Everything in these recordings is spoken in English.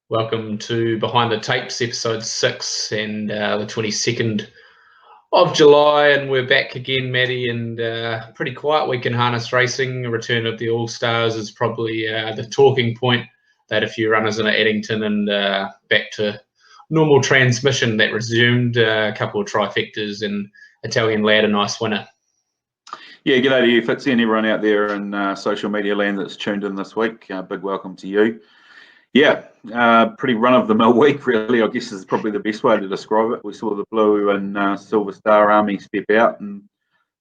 Welcome to Behind the Tapes, episode 6, and the 22nd of July, and we're back again, Maddie, and pretty quiet week in harness racing. A return of the All-Stars is probably the talking point. They had a few runners in at Addington, and back to normal transmission that resumed. A couple of trifectas, and Italian Lad, a nice winner. Yeah, g'day to you, Fitzy, and everyone out there in social media land that's tuned in this week. Big welcome to you. Yeah, pretty run-of-the-mill week, really, I guess is probably the best way to describe it. We saw the Blue and Silver Star Army step out, and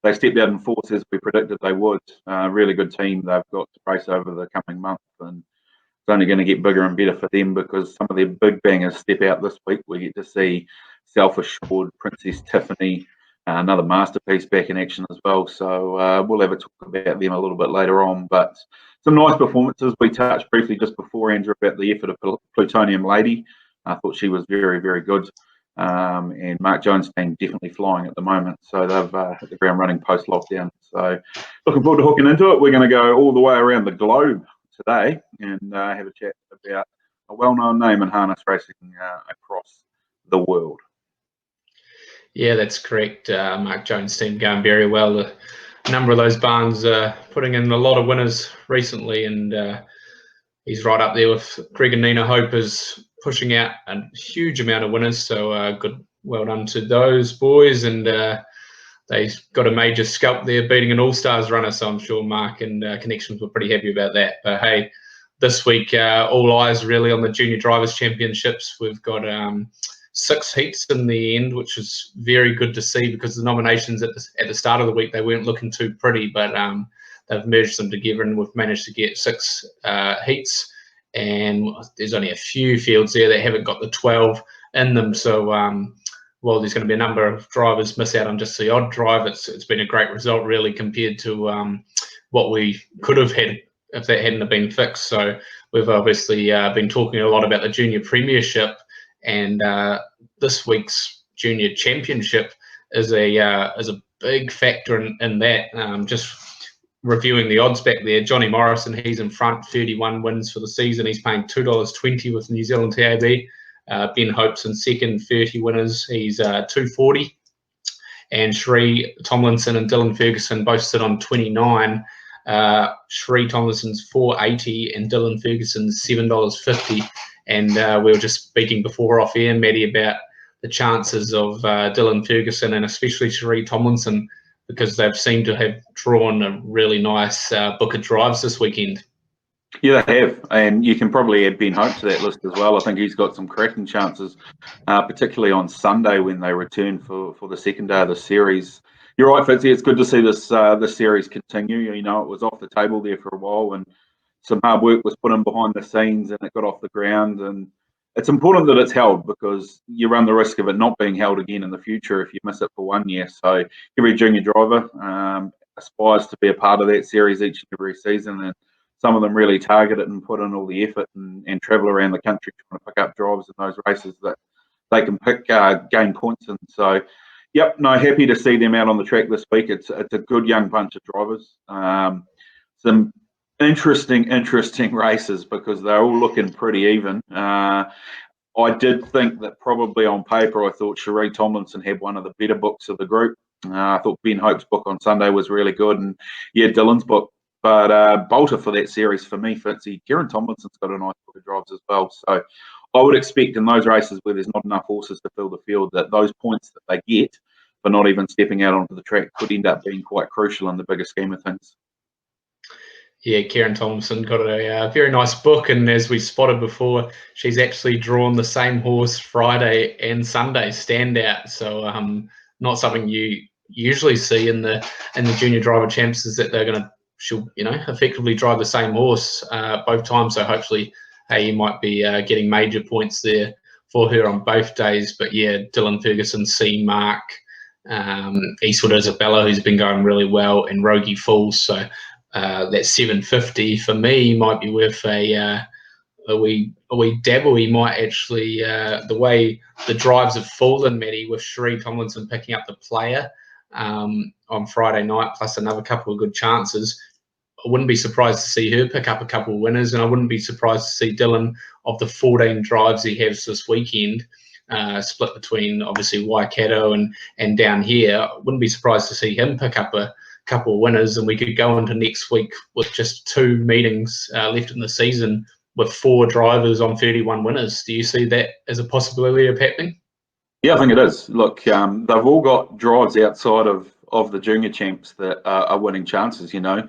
they stepped out in force as we predicted they would. Really good team they've got to race over the coming month, and it's only going to get bigger and better for them because some of their big bangers step out this week. We get to see Self-Assured, Princess Tiffany, another masterpiece back in action as well. So we'll have a talk about them a little bit later on. But some nice performances. We touched briefly just before, Andrew, about the effort of Plutonium Lady. I thought she was very, very good. And Mark Jones' team definitely flying at the moment. So they've hit the ground running post-lockdown. So looking forward to hooking into it. We're going to go all the way around the globe today and have a chat about a well-known name in harness racing across the world. Yeah, that's correct. Mark Jones' team going very well. A number of those barns putting in a lot of winners recently, and he's right up there with Greg and Nina Hope is pushing out a huge amount of winners. So good, well done to those boys, and they've got a major scalp there beating an All-Stars runner, so I'm sure Mark and Connections were pretty happy about that. But hey, this week all eyes really on the Junior Drivers' Championships. We've got 6 heats in the end, which is very good to see because the nominations at the start of the week, they weren't looking too pretty, but they've merged them together and we've managed to get 6 heats, and there's only a few fields there that haven't got the 12 in them. So while there's going to be a number of drivers miss out on just the odd drive, it's been a great result really compared to what we could have had if that hadn't have been fixed. So we've obviously been talking a lot about the Junior Premiership, and this week's Junior Championship is a big factor in that. Just reviewing the odds back there, Johnny Morrison, he's in front, 31 wins for the season. He's paying $2.20 with New Zealand TAB. Ben Hope's in second, 30 winners. He's $2.40. And Shree Tomlinson and Dylan Ferguson both sit on 29. Shree Tomlinson's $4.80 and Dylan Ferguson's $7.50. And we were just speaking before off air, Maddie, about the chances of Dylan Ferguson and especially Shree Tomlinson, because they've seemed to have drawn a really nice book of drives this weekend. Yeah, they have, and you can probably add Ben Hope to that list as well. I think he's got some cracking chances, particularly on Sunday when they return for the second day of the series. You're right, Fitzy. It's good to see this series continue. You know, it was off the table there for a while, and some hard work was put in behind the scenes, and it got off the ground. And it's important that it's held because you run the risk of it not being held again in the future if you miss it for 1 year. So every junior driver aspires to be a part of that series each and every season, and some of them really target it and put in all the effort and travel around the country trying to pick up drivers in those races that they can gain points in. So, yep, no, happy to see them out on the track this week. It's a good young bunch of drivers. Some interesting races because they're all looking pretty even. I did think that probably on paper, I thought Shree Tomlinson had one of the better books of the group. I thought Ben Hope's book on Sunday was really good, and yeah, Dylan's book. But bolter for that series for me, Fitzy, Kieran Tomlinson's got a nice book of drives as well. So I would expect in those races where there's not enough horses to fill the field that those points that they get for not even stepping out onto the track could end up being quite crucial in the bigger scheme of things. Yeah, Kieran Tomlinson got a very nice book, and as we spotted before, she's actually drawn the same horse Friday and Sunday, Standout. So not something you usually see in the junior driver champs, is that she'll effectively drive the same horse both times. So hopefully, hey, you might be getting major points there for her on both days. But yeah, Dylan Ferguson, C Mark, Eastwood Isabella, who's been going really well, and Rogie Falls. So that $7.50 for me might be worth a wee dabble. He might actually, the way the drives have fallen, Matty, with Shree Tomlinson picking up the player on Friday night, plus another couple of good chances, I wouldn't be surprised to see her pick up a couple of winners, and I wouldn't be surprised to see Dylan, of the 14 drives he has this weekend, split between obviously Waikato and down here. I wouldn't be surprised to see him pick up a couple of winners, and we could go into next week with just 2 meetings left in the season with 4 drivers on 31 winners. Do you see that as a possibility of happening? Yeah, I think it is. Look, they've all got drives outside of the junior champs that are winning chances, you know.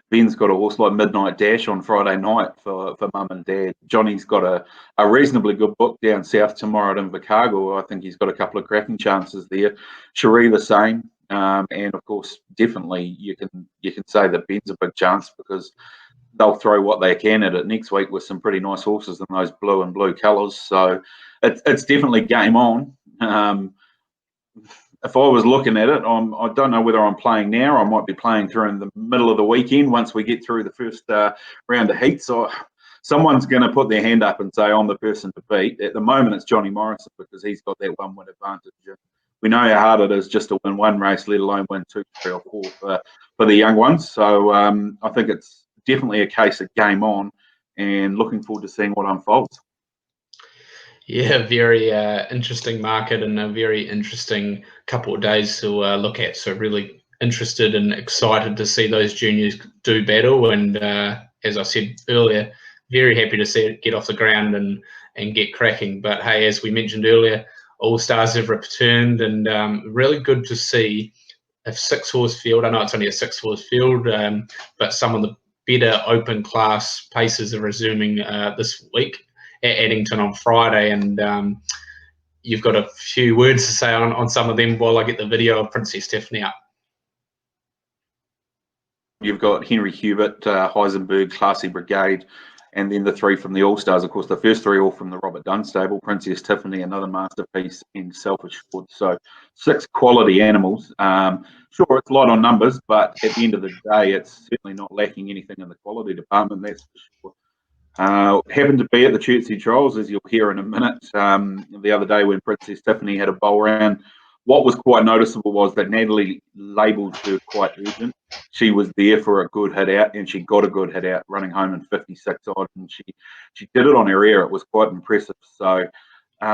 Ben's got a horse like Midnight Dash on Friday night for mum and dad. Johnny's got a reasonably good book down south tomorrow at Invercargill. I think he's got a couple of cracking chances there. Cherie the same. And of course, definitely you can say that Ben's a big chance, because they'll throw what they can at it next week with some pretty nice horses in those blue and blue colours. So it's definitely game on. If I was looking at it, I don't know whether I'm playing now. I might be playing during the middle of the weekend once we get through the first round of heats. So someone's going to put their hand up and say, I'm the person to beat. At the moment, it's Johnny Morrison, because he's got that 1 win advantage. We know how hard it is just to win 1 race, let alone win 2, 3 or 4 for the young ones. So I think it's definitely a case of game on, and looking forward to seeing what unfolds. Yeah, very interesting market, and a very interesting couple of days to look at. So really interested and excited to see those juniors do battle. And as I said earlier, very happy to see it get off the ground and get cracking. But hey, as we mentioned earlier, All Stars have returned, and really good to see a 6-horse field. I know it's only a 6-horse field, but some of the better open class paces are resuming this week at Addington on Friday, and you've got a few words to say on some of them while I get the video of Princess Tiffany up. You've got Henry Hubert, Heisenberg, Classy Brigade, and then the 3 from the All-Stars. Of course, the first 3 all from the Robert Dunn stable: Princess Tiffany, Another Masterpiece, and Self-Assured. So 6 quality animals. Sure, it's light on numbers, but at the end of the day, it's certainly not lacking anything in the quality department, that's for sure. Happened to be at the Chertsey Trials, as you'll hear in a minute, the other day when Princess Tiffany had a bowl round. What was quite noticeable was that Natalie labelled her quite urgent. She was there for a good hit out, and she got a good hit out, running home in 56 odd, and she did it on her air. It was quite impressive. So,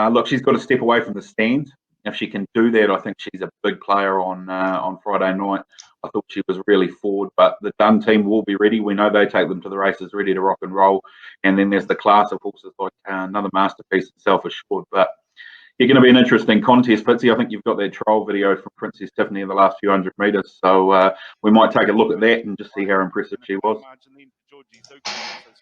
look, she's got to step away from the stand. If she can do that, I think she's a big player on Friday night. I thought she was really forward, but the Dunn team will be ready. We know they take them to the races ready to rock and roll. And then there's the class of horses like Another Masterpiece and Self-Assured. But you're going to be an interesting contest, Fitzy. I think you've got that trial video from Princess Tiffany in the last few hundred metres. So we might take a look at that and just see how impressive she was.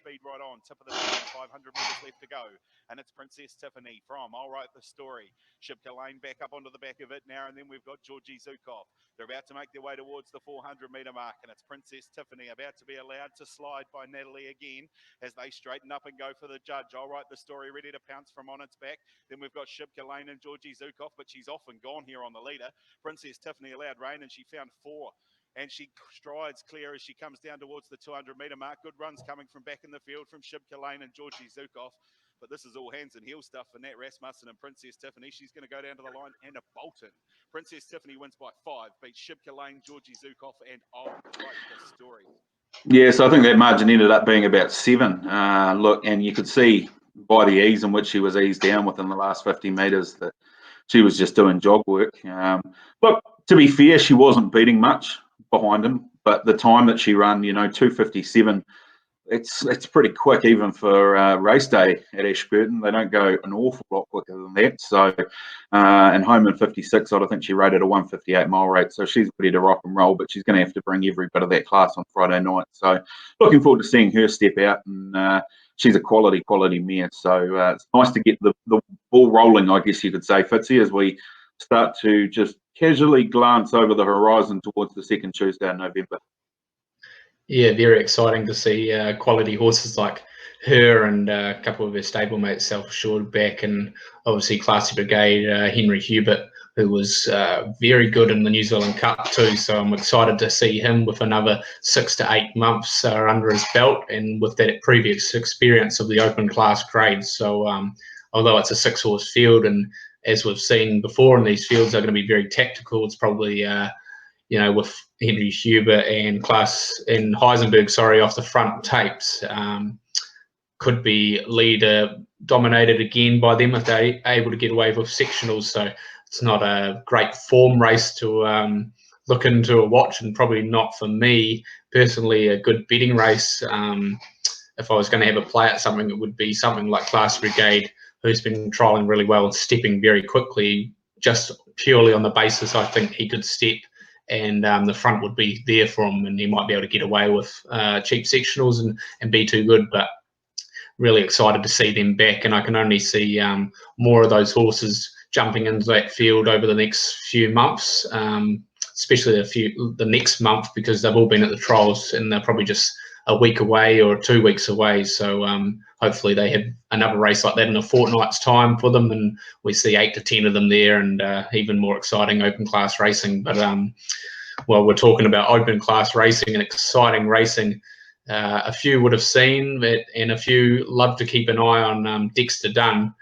Speed right on, tip of the 500 metres left to go, and it's Princess Tiffany from I'll Write the Story. Shipka Lane back up onto the back of it now, and then we've got Georgie Zukov. They're about to make their way towards the 400 metre mark, and it's Princess Tiffany about to be allowed to slide by Natalie again as they straighten up and go for the judge. I'll Write the Story ready to pounce from on its back. Then we've got Shipka Lane and Georgie Zukov, but she's off and gone here on the leader. Princess Tiffany allowed rain, and she found 4. And she strides clear as she comes down towards the 200 metre mark. Good runs coming from back in the field from Shibka Lane and Georgie Zukov. But this is all hands and heel stuff for Nat Rasmussen and Princess Tiffany. She's going to go down to the line and a Bolton. Princess Tiffany wins by 5, beats Shibka Lane, Georgie Zukov, and I'll Write the Story. Yeah, so I think that margin ended up being about 7. Look, and you could see by the ease in which she was eased down within the last 50 metres that she was just doing jog work. Look, to be fair, she wasn't beating much behind him, but the time that she ran, 2:57, it's pretty quick even for race day at Ashburton. They don't go an awful lot quicker than that. So, and home in 56, I think she rated a 1:58 mile rate. So she's ready to rock and roll, but she's going to have to bring every bit of that class on Friday night. So looking forward to seeing her step out, and she's a quality mare. So it's nice to get the ball rolling, I guess you could say, Fitzy, as we start to just casually glance over the horizon towards the second Tuesday in November. Yeah, very exciting to see quality horses like her and a couple of her stablemates, Self-Assured, back, and obviously Classy Brigade, Henry Hubert, who was very good in the New Zealand Cup too. So I'm excited to see him with another 6 to 8 months under his belt, and with that previous experience of the open class grades. So although it's a 6-horse field, and as we've seen before in these fields, they're going to be very tactical, it's probably you know, with Henry Huber and Heisenberg, sorry, off the front tapes, could be leader dominated again by them if they're able to get away with sectionals. So it's not a great form race to look into or watch, and probably not for me personally a good betting race. If I was going to have a play at something, it would be something like Class Brigade, who's been trialling really well and stepping very quickly, just purely on the basis I think he could step, and the front would be there for him, and he might be able to get away with cheap sectionals and be too good. But really excited to see them back, and I can only see more of those horses jumping into that field over the next few months, especially the next month, because they've all been at the trials and they're probably just a week away or 2 weeks away. So hopefully they have another race like that in a fortnight's time for them, and we see 8 to 10 of them there, and even more exciting open class racing. But well, we're talking about open class racing and exciting racing. A few would have seen that, and a few love to keep an eye on Dexter Dunn,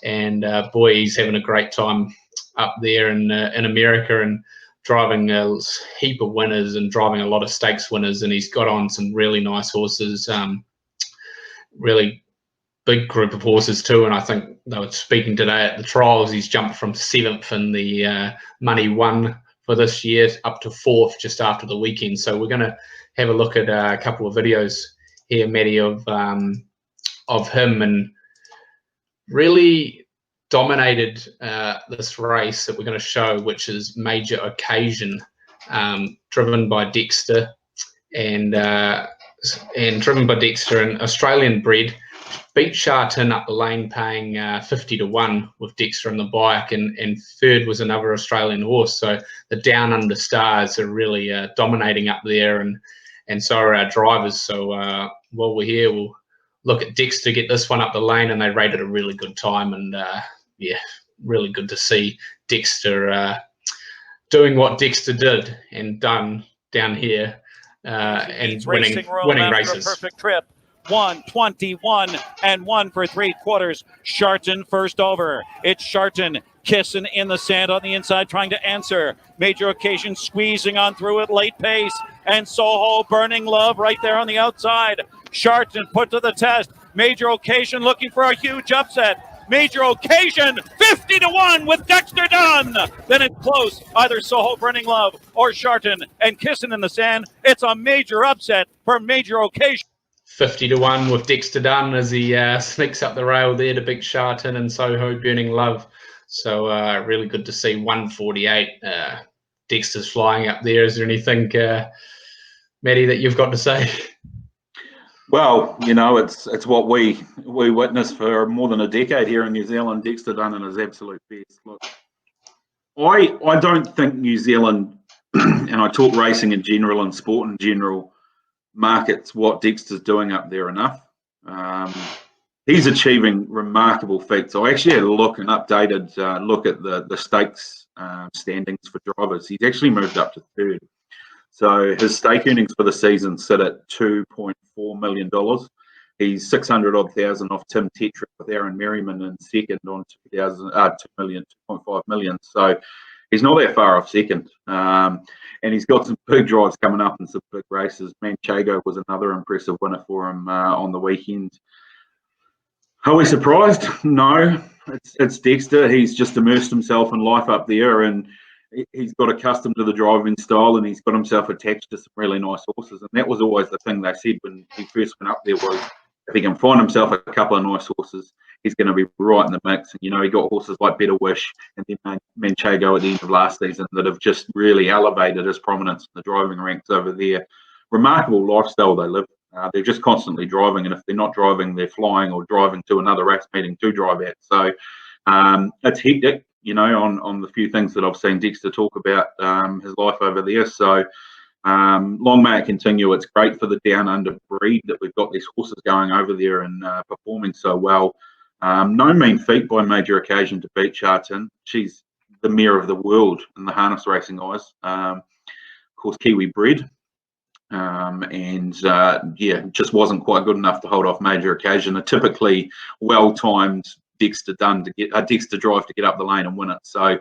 and boy, he's having a great time up there in America, and driving a heap of winners and driving a lot of stakes winners, and he's got on some really nice horses, really big group of horses too. And I think they were speaking today at the trials, he's jumped from 7th in the Money One for this year up to 4th just after the weekend. So we're going to have a look at a couple of videos here, Matty, of him, and really dominated this race that we're going to show, which is Major Occasion, driven by Dexter, and driven by Dexter, an Australian bred. Beat Sharton up the lane, paying 50 to 1 with Dexter on the bike, and third was another Australian horse. So the Down Under Stars are really dominating up there, and so are our drivers. So while we're here, we'll look at Dexter get this one up the lane, and they rated a really good time. And yeah, really good to see Dexter doing what Dexter did and done down here, and winning races. A perfect trip. 121 and 1 for 3/4. Sharton first over. It's Sharton kissing in the sand on the inside, trying to answer. Major Occasion squeezing on through at late pace, and Soho Burning Love right there on the outside. Sharton put to the test. Major Occasion looking for a huge upset. Major Occasion 50 to 1 with Dexter Dunn. Then it's close, either Soho Burning Love or Sharton and Kissing in the Sand. It's a major upset for Major Occasion. 50 to 1 with Dexter Dunn as he sneaks up the rail there to beat Sharton and Soho Burning Love. So really good to see 148. Dexter's flying up there. Is there anything, Matty, that you've got to say? Well, you know, it's what we witnessed for more than a decade here in New Zealand. Dexter Dunn in his absolute best. Look, I don't think New Zealand, and I talk racing in general and sport in general, markets what Dexter's doing up there enough. He's achieving remarkable feats. I actually had a look, an updated look at the stakes standings for drivers. He's actually moved up to 3rd. So his stake earnings for the season sit at $2.4 million. He's 600,000 off Tim Tetrick with Aaron Merriman in second on 2.5 million. So he's not that far off second. And he's got some big drives coming up and some big races. Manchego was another impressive winner for him on the weekend. Are we surprised? No, it's Dexter. He's just immersed himself in life up there, and he's got accustomed to the driving style, and he's got himself attached to some really nice horses. And that was always the thing they said when he first went up there was, if he can find himself a couple of nice horses, he's going to be right in the mix. And, you know, he got horses like Better Wish and then Manchego at the end of last season that have just really elevated his prominence in the driving ranks over there. Remarkable lifestyle they live. They're just constantly driving, and if they're not driving, they're flying or driving to another race meeting to drive at. So it's hectic, you know, on the few things that I've seen Dexter talk about his life over there. So long may it continue. It's great for the down under breed that we've got these horses going over there and performing so well. No mean feat by Major Occasion to beat Sharton. She's the mirror of the world in the harness racing eyes. Of course, Kiwi bred. Yeah, just wasn't quite good enough to hold off Major Occasion. A typically well-timed Dexter Dunn to get Dexter Drive to get up the lane and win it. So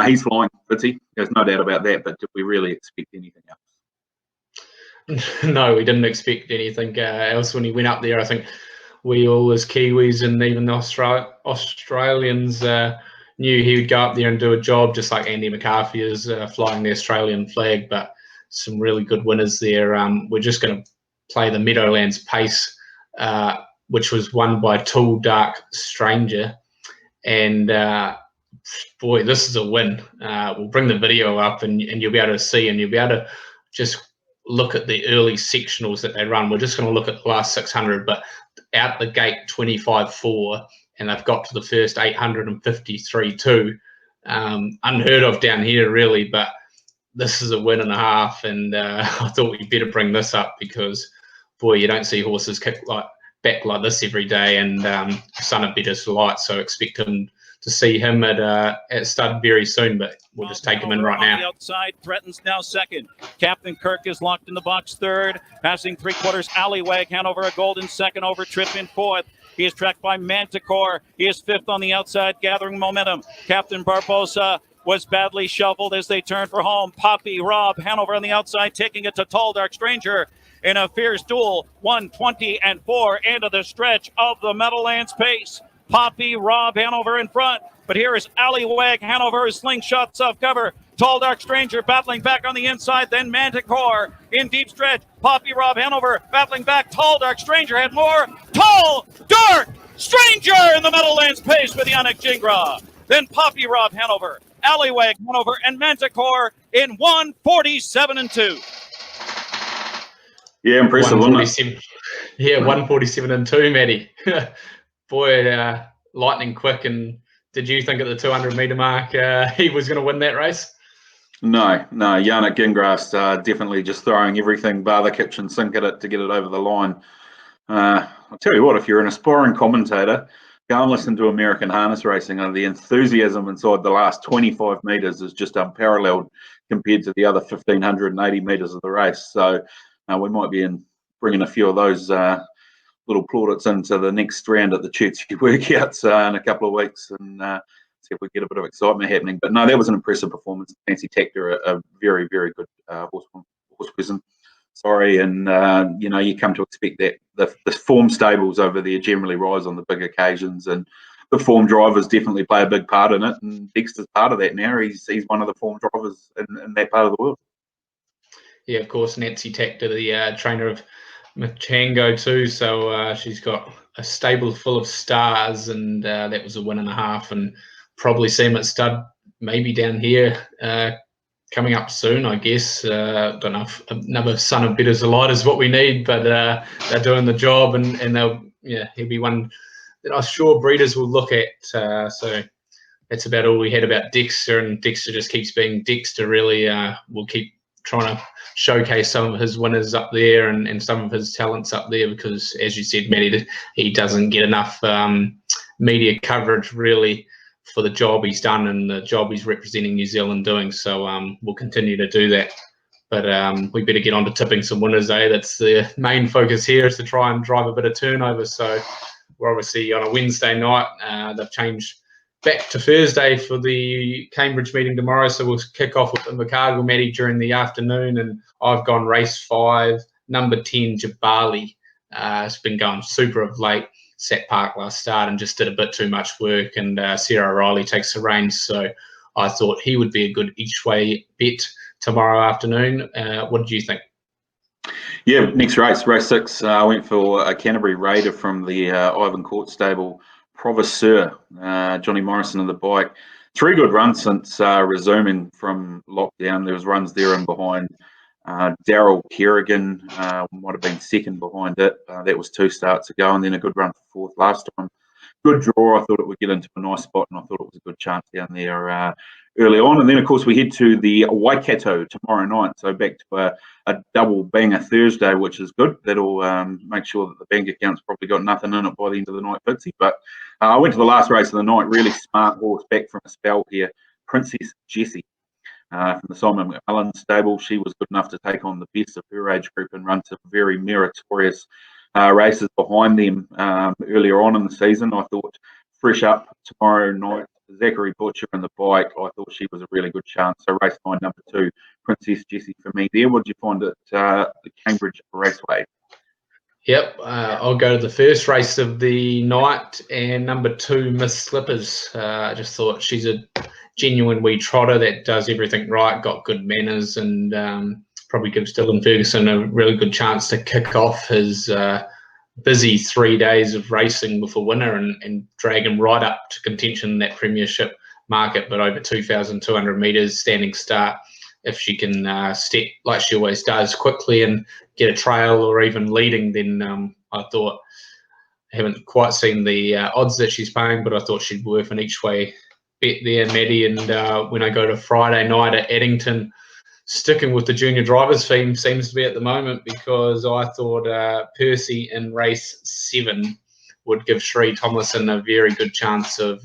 he's flying, Fitzy. There's no doubt about that. But did we really expect anything else? No, we didn't expect anything else when he went up there. I think we all as Kiwis and even the Australians knew he would go up there and do a job, just like Andy McCarthy is flying the Australian flag. But some really good winners there. We're just going to play the Meadowlands Pace, which was won by Tall Dark Stranger. And boy, this is a win. We'll bring the video up and you'll be able to see, and you'll be able to just look at the early sectionals that they run. We're just going to look at the last 600, but out the gate 25.4, and they've got to the first 853.2. Unheard of down here, really, but this is a win and a half, and I thought we'd better bring this up because, boy, you don't see horses kick back like this every day, and Son of Better's Light, so expect him to see him at stud very soon, but we'll just take him in right now. On the outside, threatens now second. Captain Kirk is locked in the box third. Passing 3/4, Alleywag, Hanover a golden second, over Trip in fourth. He is tracked by Manticore. He is fifth on the outside, gathering momentum. Captain Barbosa was badly shuffled as they turn for home. Poppy Rob, Hanover on the outside, taking it to Tall Dark Stranger in a fierce duel. 1:20.4 into the stretch of the Meadowlands Pace. Poppy Rob, Hanover in front, but here is Alleywag, Hanover, slingshots off cover. Tall Dark Stranger battling back on the inside, then Manticore in deep stretch. Poppy Rob, Hanover battling back. Tall Dark Stranger had more. Tall Dark Stranger in the Meadowlands Pace with Yannick Gingras. Then Poppy Rob, Hanover, Alleywag, Hanover, and Manticore in 1:47.2. Yeah, impressive, wasn't it? Yeah, 1:47.2, Matty. Boy, lightning quick. And did you think at the 200-metre mark he was going to win that race? No. Yannick Gingras definitely just throwing everything bar the kitchen sink at it to get it over the line. I'll tell you what, if you're an aspiring commentator, go and listen to American Harness Racing, and the enthusiasm inside the last 25 metres is just unparalleled compared to the other 1,580 metres of the race. So we might be bringing a few of those little plaudits into the next round at the Chertsey workouts in a couple of weeks, and see if we get a bit of excitement happening. But no, that was an impressive performance. Nancy Tactor, a very, very good horse person. Sorry, and you come to expect that the form stables over there generally rise on the big occasions, and the form drivers definitely play a big part in it. And Dexter's part of that now. He's one of the form drivers in that part of the world. Yeah, of course, Nancy Tactor, the trainer of Machango too, so she's got a stable full of stars, and that was a win and a half, and probably see him at stud maybe down here coming up soon, I guess. Don't know if another Son of Better's Light is what we need, but they're doing the job, and he'll be one that I'm sure breeders will look at. So that's about all we had about Dexter, and Dexter just keeps being Dexter, really. We'll keep trying to showcase some of his winners up there and some of his talents up there, because, as you said, Matty, he doesn't get enough media coverage, really, for the job he's done and the job he's representing New Zealand doing. So we'll continue to do that. But we better get on to tipping some winners, eh? That's the main focus here, is to try and drive a bit of turnover. So we're obviously on a Wednesday night. They've changed back to Thursday for the Cambridge meeting tomorrow, so we'll kick off with Invercargill, Matty, during the afternoon, and I've gone race 5, number 10, Jabali. It's been going super of late. Sat park last start and just did a bit too much work, and Sarah O'Reilly takes the reins, so I thought he would be a good each-way bet tomorrow afternoon. What did you think? Yeah, next race 6, I went for a Canterbury Raider from the Ivan Court stable, 𝑩𝒆𝒄, Johnny Morrison on the bike. 3 good runs since resuming from lockdown. There was runs there and behind. Daryl Kerrigan might have been second behind it. That was 2 starts ago, and then a good run for 4th last time. Good draw. I thought it would get into a nice spot, and I thought it was a good chance down there early on. And then, of course, we head to the Waikato tomorrow night. So back to a double banger Thursday, which is good. That'll make sure that the bank account's probably got nothing in it by the end of the night, Fitzy. But I went to the last race of the night. Really smart horse back from a spell here, Princess Jessie. From the Simon McMillan stable. She was good enough to take on the best of her age group and run some very meritorious races behind them earlier on in the season. I thought fresh up tomorrow night. Zachary Butcher in the bike, I thought she was a really good chance. So race 9, number 2, Princess Jessie for me there. What did you find at the Cambridge Raceway? Yep, I'll go to the first race of the night, and number 2, Miss Slippers. I just thought she's a genuine wee trotter that does everything right, got good manners, and probably gives Dylan Ferguson a really good chance to kick off his busy 3 days of racing with a winner and drag him right up to contention in that Premiership market, but over 2,200 metres standing start. If she can step like she always does quickly and get a trail or even leading, then I thought, I haven't quite seen the odds that she's paying, but I thought she'd be worth an each way bet there, Maddie. And when I go to Friday night at Addington, sticking with the junior drivers theme seems to be at the moment, because I thought Percy in race 7 would give Shree Tomlinson a very good chance of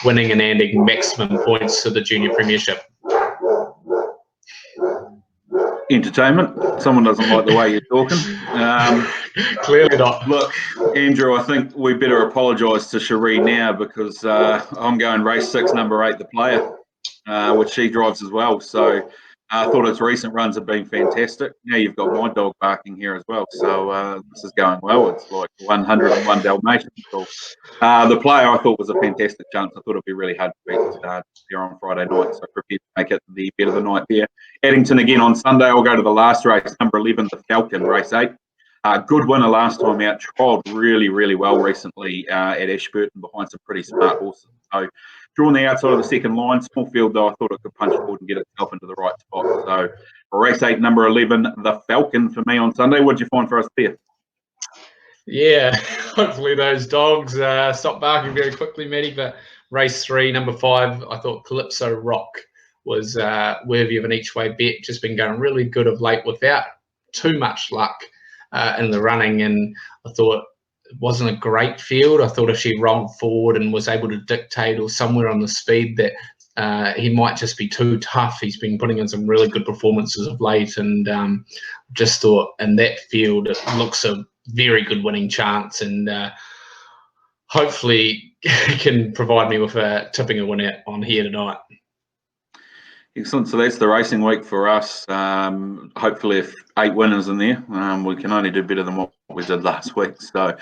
winning and adding maximum points to the junior premiership. Entertainment. Someone doesn't like the way you're talking. Clearly not. Look, Andrew, I think we better apologise to Cherie now, because I'm going race 6, number 8, the player, which she drives as well. So I thought its recent runs have been fantastic. Now you've got my dog barking here as well. So this is going well. It's like 101 Dalmatians. The player I thought was a fantastic chance. I thought it'd be really hard to beat here on Friday night. So prepared to make it the bet of the night there. Addington again on Sunday. I'll go to the last race, number 11, the Falcon, race 8. Good winner last time out. Trialled really, really well recently at Ashburton behind some pretty smart horses. So drawn the outside of the second line. Small field though, I thought it could punch forward and get itself into the right spot. So race 8, number 11, the Falcon for me on Sunday. What did you find for us there? Yeah, hopefully those dogs stop barking very quickly, Matty. But race 3, number 5, I thought Calypso Rock was worthy of an each way bet. Just been going really good of late without too much luck in the running, and I thought it wasn't a great field. I thought if she rolled forward and was able to dictate or somewhere on the speed, that he might just be too tough. He's been putting in some really good performances of late, and just thought in that field it looks a very good winning chance, and hopefully he can provide me with tipping a winner on here tonight. Excellent. So that's the racing week for us. Hopefully, if 8 winners in there, we can only do better than what we did last week. So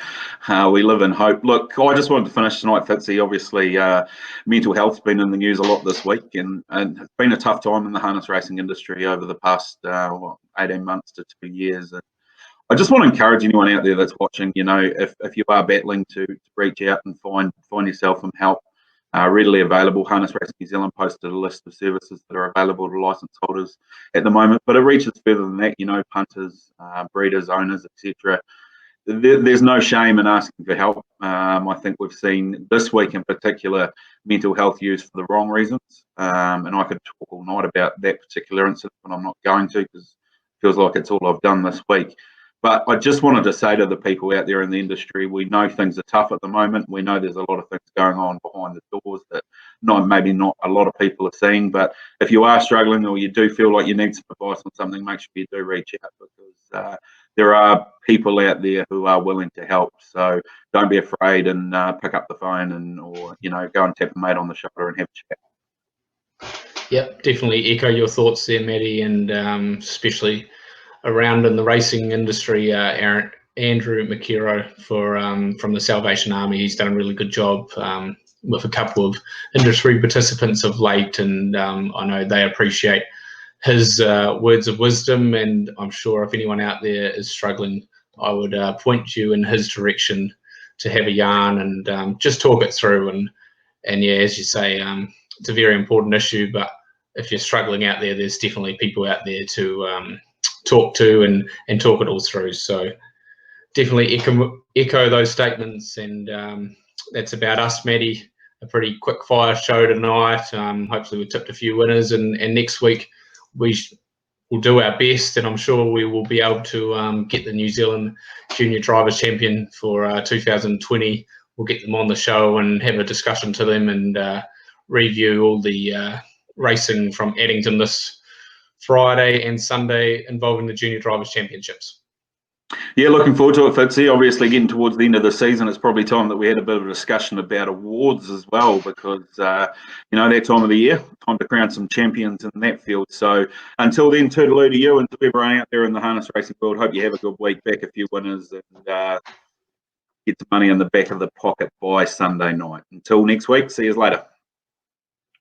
we live in hope. Look, I just wanted to finish tonight, Fitzy. Obviously, mental health's been in the news a lot this week, and it's been a tough time in the harness racing industry over the past 18 months to 2 years. And I just want to encourage anyone out there that's watching, you know, if you are battling to reach out and find yourself some help. Readily available. Harness Racing New Zealand posted a list of services that are available to licence holders at the moment, but it reaches further than that. You know, punters, breeders, owners, etc. There's no shame in asking for help. I think we've seen this week in particular mental health used for the wrong reasons, and I could talk all night about that particular incident, but I'm not going to, because it feels like it's all I've done this week. But I just wanted to say to the people out there in the industry, we know things are tough at the moment. We know there's a lot of things going on behind the doors that maybe not a lot of people are seeing. But if you are struggling or you do feel like you need some advice on something, make sure you do reach out, because there are people out there who are willing to help. So don't be afraid, and pick up the phone or go and tap a mate on the shoulder and have a chat. Yep, definitely echo your thoughts there, Maddie, and especially around in the racing industry, Andrew McKerow from the Salvation Army. He's done a really good job with a couple of industry participants of late, and I know they appreciate his words of wisdom, and I'm sure if anyone out there is struggling, I would point you in his direction to have a yarn and just talk it through. And yeah, as you say, it's a very important issue, but if you're struggling out there, there's definitely people out there to talk to and talk it all through. So definitely echo those statements, and that's about us, Maddie. A pretty quick fire show tonight. Hopefully we tipped a few winners, and next week we will do our best, and I'm sure we will be able to get the New Zealand Junior Drivers Champion for 2020. We'll get them on the show and have a discussion to them, and review all the racing from Addington this Friday and Sunday involving the Junior Drivers Championships. Yeah, looking forward to it, Fitzy. Obviously, getting towards the end of the season, it's probably time that we had a bit of a discussion about awards as well, because, you know, that time of the year, time to crown some champions in that field. So until then, toodaloo to you and to everyone out there in the harness racing world. Hope you have a good week, back a few winners, and get some money in the back of the pocket by Sunday night. Until next week, see you later.